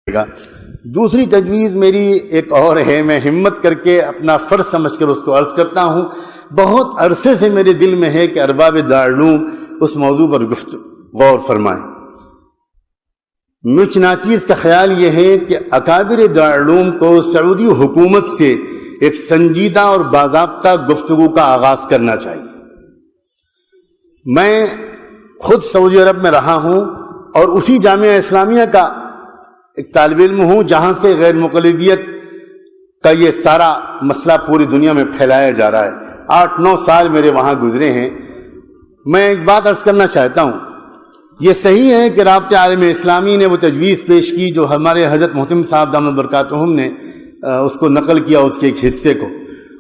گا۔ دوسری تجویز میری ایک اور ہے، میں ہمت کر کے اپنا فرض سمجھ کر اس کو عرض کرتا ہوں۔ بہت عرصے سے میرے دل میں ہے کہ ارباب دارالعلوم اس موضوع پر غور فرمائیں۔ مجھ ناچیز کا خیال یہ ہے کہ اکابر دارالعلوم کو سعودی حکومت سے ایک سنجیدہ اور باضابطہ گفتگو کا آغاز کرنا چاہیے۔ میں خود سعودی عرب میں رہا ہوں اور اسی جامعہ اسلامیہ کا ایک طالب علم ہوں جہاں سے غیر مقلدیت کا یہ سارا مسئلہ پوری دنیا میں پھیلایا جا رہا ہے۔ 8-9 سال میرے وہاں گزرے ہیں۔ میں ایک بات عرض کرنا چاہتا ہوں، یہ صحیح ہے کہ رابطہ عالم اسلامی نے وہ تجویز پیش کی جو ہمارے حضرت محترم صاحب دامت برکاتہم نے اس کو نقل کیا، اس کے ایک حصے کو،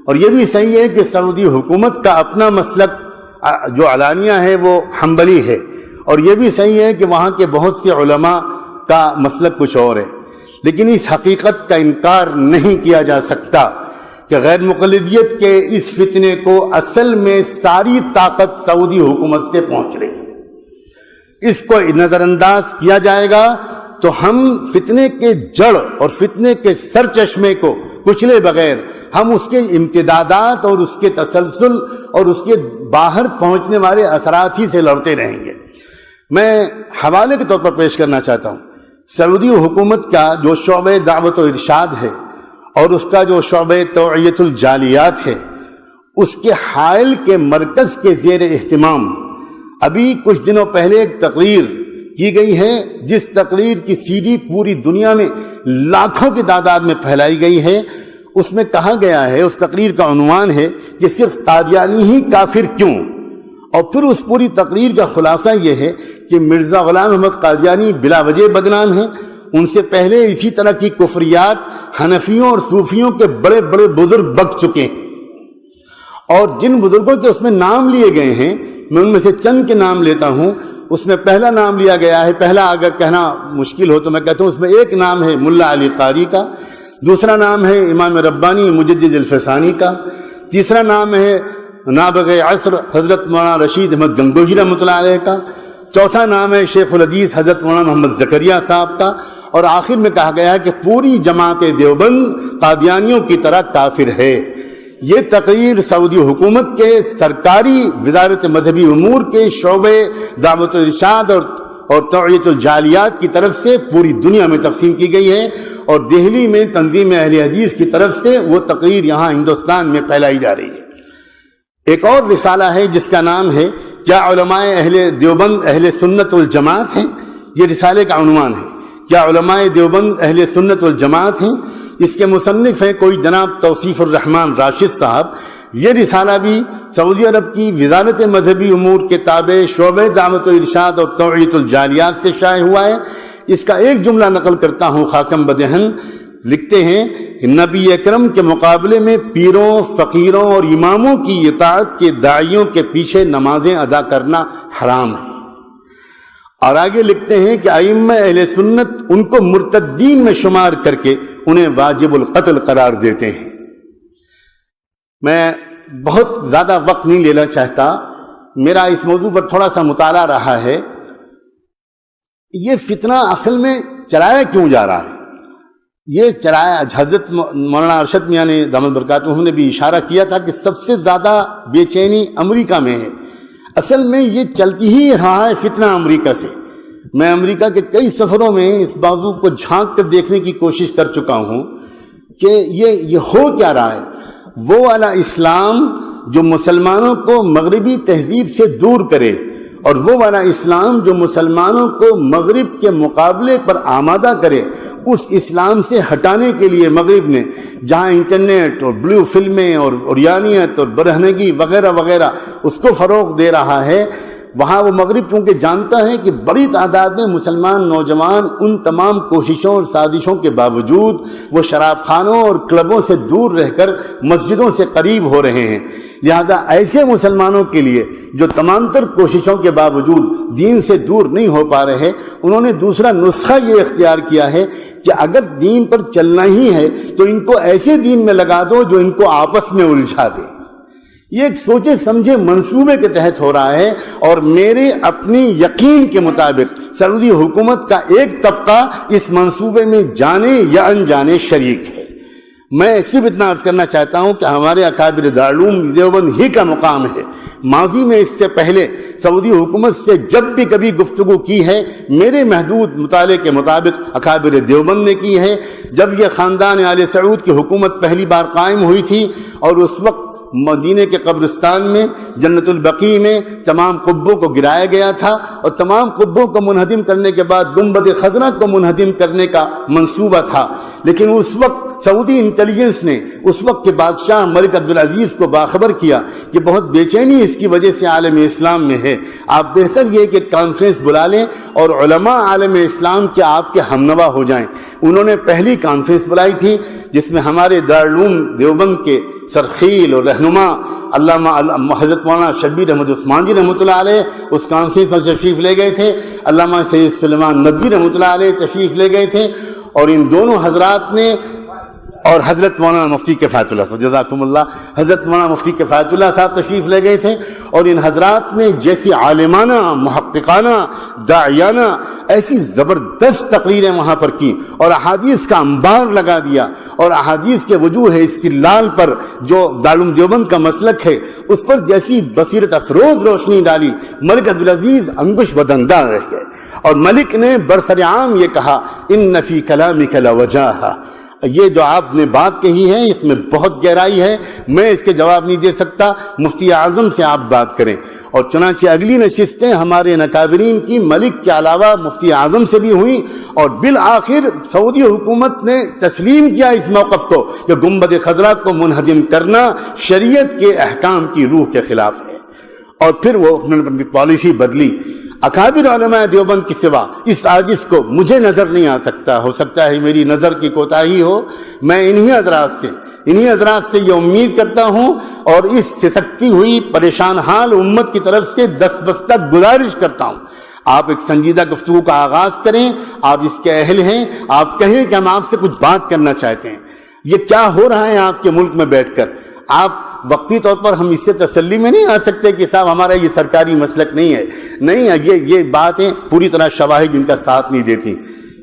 اور یہ بھی صحیح ہے کہ سعودی حکومت کا اپنا مسلک جو علانیہ ہے وہ حنبلی ہے، اور یہ بھی صحیح ہے کہ وہاں کے بہت سے علماء کا مسلک کچھ اور ہے۔ لیکن اس حقیقت کا انکار نہیں کیا جا سکتا کہ غیر مقلدیت کے اس فتنے کو اصل میں ساری طاقت سعودی حکومت سے پہنچ رہی ہے۔ اس کو نظر انداز کیا جائے گا تو ہم فتنے کے جڑ اور فتنے کے سر چشمے کو کچلے بغیر ہم اس کے امتدادات اور اس کے تسلسل اور اس کے باہر پہنچنے والے اثرات ہی سے لڑتے رہیں گے۔ میں حوالے کے طور پر پیش کرنا چاہتا ہوں، سعودی حکومت کا جو شعبہ دعوت و ارشاد ہے اور اس کا جو شعبہ توعیت الجالیات ہے، اس کے حائل کے مرکز کے زیر اہتمام ابھی کچھ دنوں پہلے ایک تقریر کی گئی ہے، جس تقریر کی سی ڈی پوری دنیا میں لاکھوں کی تعداد میں پھیلائی گئی ہے۔ اس میں کہا گیا ہے، اس تقریر کا عنوان ہے کہ صرف قادیانی ہی کافر کیوں، اور پھر اس پوری تقریر کا خلاصہ یہ ہے کہ مرزا غلام احمد قادیانی بلا وجہ بدنام ہیں۔ ان سے پہلے اسی طرح کی کفریات حنفیوں اور صوفیوں کے بڑے بڑے بزرگ بک چکے ہیں، اور جن بزرگوں کے اس میں نام لیے گئے ہیں میں ان میں سے چند کے نام لیتا ہوں۔ اس میں پہلا نام لیا گیا ہے، پہلا اگر کہنا مشکل ہو تو میں کہتا ہوں اس میں ایک نام ہے ملا علی قاری کا، دوسرا نام ہے امام ربانی مجدد الفسانی کا، تیسرا نام ہے نابغہ عصر حضرت مولانا رشید احمد گنگوہی رحمۃ اللہ علیہ کا، چوتھا نام ہے شیخ الحدیث حضرت مولانا محمد زکریا صاحب کا، اور آخر میں کہا گیا ہے کہ پوری جماعت دیوبند قادیانیوں کی طرح کافر ہے۔ یہ تقریر سعودی حکومت کے سرکاری وزارت مذہبی امور کے شعبے دعوت و ارشاد اور توعیت الجالیات کی طرف سے پوری دنیا میں تقسیم کی گئی ہے، اور دہلی میں تنظیم اہل حدیث کی طرف سے وہ تقریر یہاں ہندوستان میں پھیلائی جا رہی ہے۔ ایک اور رسالہ ہے جس کا نام ہے کیا علماء اہل دیوبند اہل سنت والجماعت ہیں، یہ رسالے کا عنوان ہے، کیا علماء دیوبند اہل سنت والجماعت ہیں۔ اس کے مصنف ہیں کوئی جناب توصیف الرحمن راشد صاحب۔ یہ رسالہ بھی سعودی عرب کی وزارت مذہبی امور کے تابع شعبہ دعوت و ارشاد اور توعیت الجالیات سے شائع ہوا ہے۔ اس کا ایک جملہ نقل کرتا ہوں خاکم بدہن، لکھتے ہیں کہ نبی اکرم کے مقابلے میں پیروں، فقیروں اور اماموں کی اطاعت کے داعیوں کے پیچھے نمازیں ادا کرنا حرام ہے، اور آگے لکھتے ہیں کہ ائمہ اہل سنت ان کو مرتدین میں شمار کر کے انہیں واجب القتل قرار دیتے ہیں۔ میں بہت زیادہ وقت نہیں لینا چاہتا، میرا اس موضوع پر تھوڑا سا مطالعہ رہا ہے۔ یہ فتنہ اصل میں چلایا کیوں جا رہا ہے؟ یہ چلایا، حضرت مولانا ارشد میاں نے دامت برکاتہم نے بھی اشارہ کیا تھا کہ سب سے زیادہ بے چینی امریکہ میں ہے۔ اصل میں یہ چلتی ہی رہا ہے فتنہ امریکہ سے۔ میں امریکہ کے کئی سفروں میں اس موضوع کو جھانک کر دیکھنے کی کوشش کر چکا ہوں کہ یہ ہو کیا رہا ہے۔ وہ والا اسلام جو مسلمانوں کو مغربی تہذیب سے دور کرے، اور وہ والا اسلام جو مسلمانوں کو مغرب کے مقابلے پر آمادہ کرے، اس اسلام سے ہٹانے کے لیے مغرب نے جہاں انٹرنیٹ اور بلو فلمیں اور عریانیت اور برہنگی وغیرہ وغیرہ اس کو فروغ دے رہا ہے، وہاں وہ مغرب چونکہ جانتا ہے کہ بڑی تعداد میں مسلمان نوجوان ان تمام کوششوں اور سازشوں کے باوجود وہ شراب خانوں اور کلبوں سے دور رہ کر مسجدوں سے قریب ہو رہے ہیں، لہذا ایسے مسلمانوں کے لیے جو تمام تر کوششوں کے باوجود دین سے دور نہیں ہو پا رہے، انہوں نے دوسرا نسخہ یہ اختیار کیا ہے کہ اگر دین پر چلنا ہی ہے تو ان کو ایسے دین میں لگا دو جو ان کو آپس میں الجھا دے۔ یہ ایک سوچے سمجھے منصوبے کے تحت ہو رہا ہے، اور میرے اپنی یقین کے مطابق سعودی حکومت کا ایک طبقہ اس منصوبے میں جانے یا انجانے شریک ہے۔ میں صرف اتنا عرض کرنا چاہتا ہوں کہ ہمارے اکابر دارالعلوم دیوبند ہی کا مقام ہے۔ ماضی میں اس سے پہلے سعودی حکومت سے جب بھی کبھی گفتگو کی ہے، میرے محدود مطالعے کے مطابق اکابر دیوبند نے کی ہے۔ جب یہ خاندان آل سعود کی حکومت پہلی بار قائم ہوئی تھی، اور اس وقت مدینے کے قبرستان میں جنت البقیع میں تمام قبوں کو گرایا گیا تھا، اور تمام قبوں کو منہدم کرنے کے بعد گنبد خضرا کو منہدم کرنے کا منصوبہ تھا، لیکن اس وقت سعودی انٹیلیجنس نے اس وقت کے بادشاہ ملک عبدالعزیز کو باخبر کیا کہ بہت بے چینی اس کی وجہ سے عالم اسلام میں ہے، آپ بہتر یہ کہ کانفرنس بلا لیں اور علماء عالم اسلام کے آپ کے ہمنوا ہو جائیں۔ انہوں نے پہلی کانفرنس بلائی تھی، جس میں ہمارے دارالعلوم دیوبند کے سرخیل اور رہنما علامہ حضرت مولانا شبیر احمد عثمانی رحمۃ اللہ علیہ اس کانفرنس میں تشریف لے گئے تھے، علامہ سید سلیمان ندوی رحمۃ اللہ علیہ تشریف لے گئے تھے، اور ان دونوں حضرات نے، اور حضرت مولانا مفتی کفایت اللہ صاحب، جزاکم اللہ، حضرت مولانا مفتی کفایت اللہ صاحب تشریف لے گئے تھے، اور ان حضرات نے جیسی عالمانہ، محققانہ، داعیانہ ایسی زبردست تقریریں وہاں پر کی، اور احادیث کا انبار لگا دیا، اور احادیث کے وجوہ استدلال پر جو دارالعلوم دیوبند کا مسلک ہے اس پر جیسی بصیرت افروز روشنی ڈالی، ملک عبدالعزیز انگوش بدندہ رہ گئے، اور ملک نے برسرعام یہ کہا ان فی کلامک لوجاہا، یہ جو آپ نے بات کہی ہے اس میں بہت گہرائی ہے، میں اس کے جواب نہیں دے سکتا، مفتی اعظم سے آپ بات کریں۔ اور چنانچہ اگلی نشستیں ہمارے اکابرین کی ملک کے علاوہ مفتی اعظم سے بھی ہوئیں، اور بالآخر سعودی حکومت نے تسلیم کیا اس موقف کو کہ گنبد خضرا کو منہدم کرنا شریعت کے احکام کی روح کے خلاف ہے، اور پھر وہ انہوں نے پالیسی بدلی۔ اکابر علماء دیوبند کی سوا اس عاجز کو مجھے نظر نہیں آ سکتا، ہو سکتا ہے میری نظر کی کوتاہی ہو، میں انہی حضرات سے یہ امید کرتا ہوں، اور اس سسکتی ہوئی پریشان حال امت کی طرف سے دستبستک گزارش کرتا ہوں، آپ ایک سنجیدہ گفتگو کا آغاز کریں، آپ اس کے اہل ہیں، آپ کہیں کہ ہم آپ سے کچھ بات کرنا چاہتے ہیں۔ یہ کیا ہو رہا ہے آپ کے ملک میں بیٹھ کر؟ آپ وقتی طور پر ہم اس سے تسلی میں نہیں آ سکتے کہ صاحب ہمارا یہ سرکاری مسلک نہیں ہے، نہیں ہے، یہ باتیں پوری طرح شواہد ان کا ساتھ نہیں دیتی۔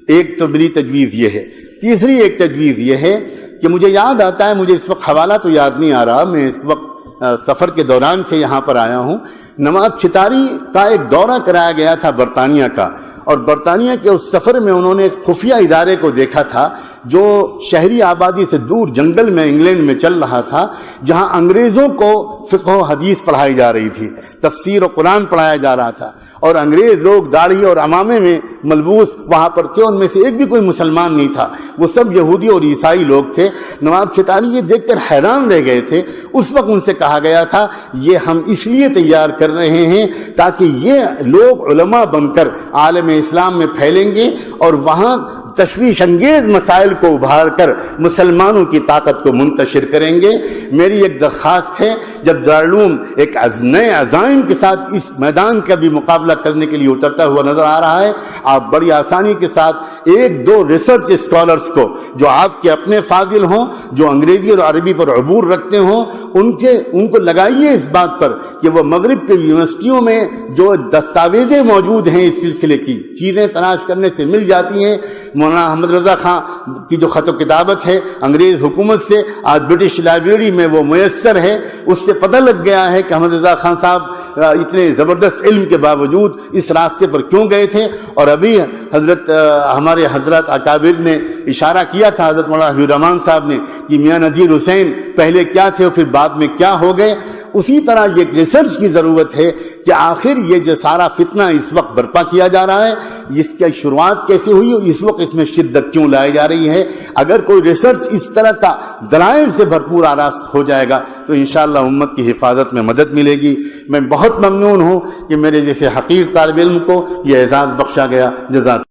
ایک تو میری تجویز یہ ہے، تیسری ایک تجویز یہ ہے کہ مجھے یاد آتا ہے، مجھے اس وقت حوالہ تو یاد نہیں آ رہا، میں اس وقت سفر کے دوران سے یہاں پر آیا ہوں، نواب چھتاری کا ایک دورہ کرایا گیا تھا برطانیہ کا، اور برطانیہ کے اس سفر میں انہوں نے ایک خفیہ ادارے کو دیکھا تھا جو شہری آبادی سے دور جنگل میں انگلینڈ میں چل رہا تھا، جہاں انگریزوں کو فقہ و حدیث پڑھائی جا رہی تھی، تفسیر و قرآن پڑھایا جا رہا تھا، اور انگریز لوگ داڑھی اور عمامے میں ملبوس وہاں پر تھے، ان میں سے ایک بھی کوئی مسلمان نہیں تھا، وہ سب یہودی اور عیسائی لوگ تھے۔ نواب چھتاری یہ دیکھ کر حیران رہ گئے تھے۔ اس وقت ان سے کہا گیا تھا یہ ہم اس لیے تیار کر رہے ہیں تاکہ یہ لوگ علماء بن کر عالم اسلام میں پھیلیں گے، اور وہاں تشویش انگیز مسائل کو ابھار کر مسلمانوں کی طاقت کو منتشر کریں گے۔ میری ایک درخواست ہے، جب دارالعلوم ایک نئے عزائم کے ساتھ اس میدان کا بھی مقابلہ کرنے کے لیے اترتا ہوا نظر آ رہا ہے، آپ بڑی آسانی کے ساتھ ایک دو ریسرچ اسکالرز کو جو آپ کے اپنے فاضل ہوں، جو انگریزی اور عربی پر عبور رکھتے ہوں، ان کو لگائیے اس بات پر کہ وہ مغرب کے یونیورسٹیوں میں جو دستاویزیں موجود ہیں اس سلسلے کی چیزیں تلاش کرنے سے مل جاتی ہیں۔ مولانا احمد رضا خان کی جو خط و کتابت ہے انگریز حکومت سے، آج برٹش لائبریری میں وہ میسر ہے، اس سے پتہ لگ گیا ہے کہ احمد رضا خان صاحب اتنے زبردست علم کے باوجود اس راستے پر کیوں گئے تھے۔ اور ابھی ہمارے حضرت اکابر نے اشارہ کیا تھا، حضرت مولانا حبیب الرحمان صاحب نے، کہ میاں نذیر حسین پہلے کیا تھے اور پھر بعد میں کیا ہو گئے۔ اسی طرح یہ ریسرچ کی ضرورت ہے کہ آخر یہ جو سارا فتنہ اس وقت برپا کیا جا رہا ہے، اس کی شروعات کیسے ہوئی اور اس وقت اس میں شدت کیوں لائی جا رہی ہے۔ اگر کوئی ریسرچ اس طرح کا دلائل سے بھرپور آراستہ ہو جائے گا تو انشاءاللہ امت کی حفاظت میں مدد ملے گی۔ میں بہت ممنون ہوں کہ میرے جیسے حقیر طالب علم کو یہ اعزاز بخشا گیا۔ جزاک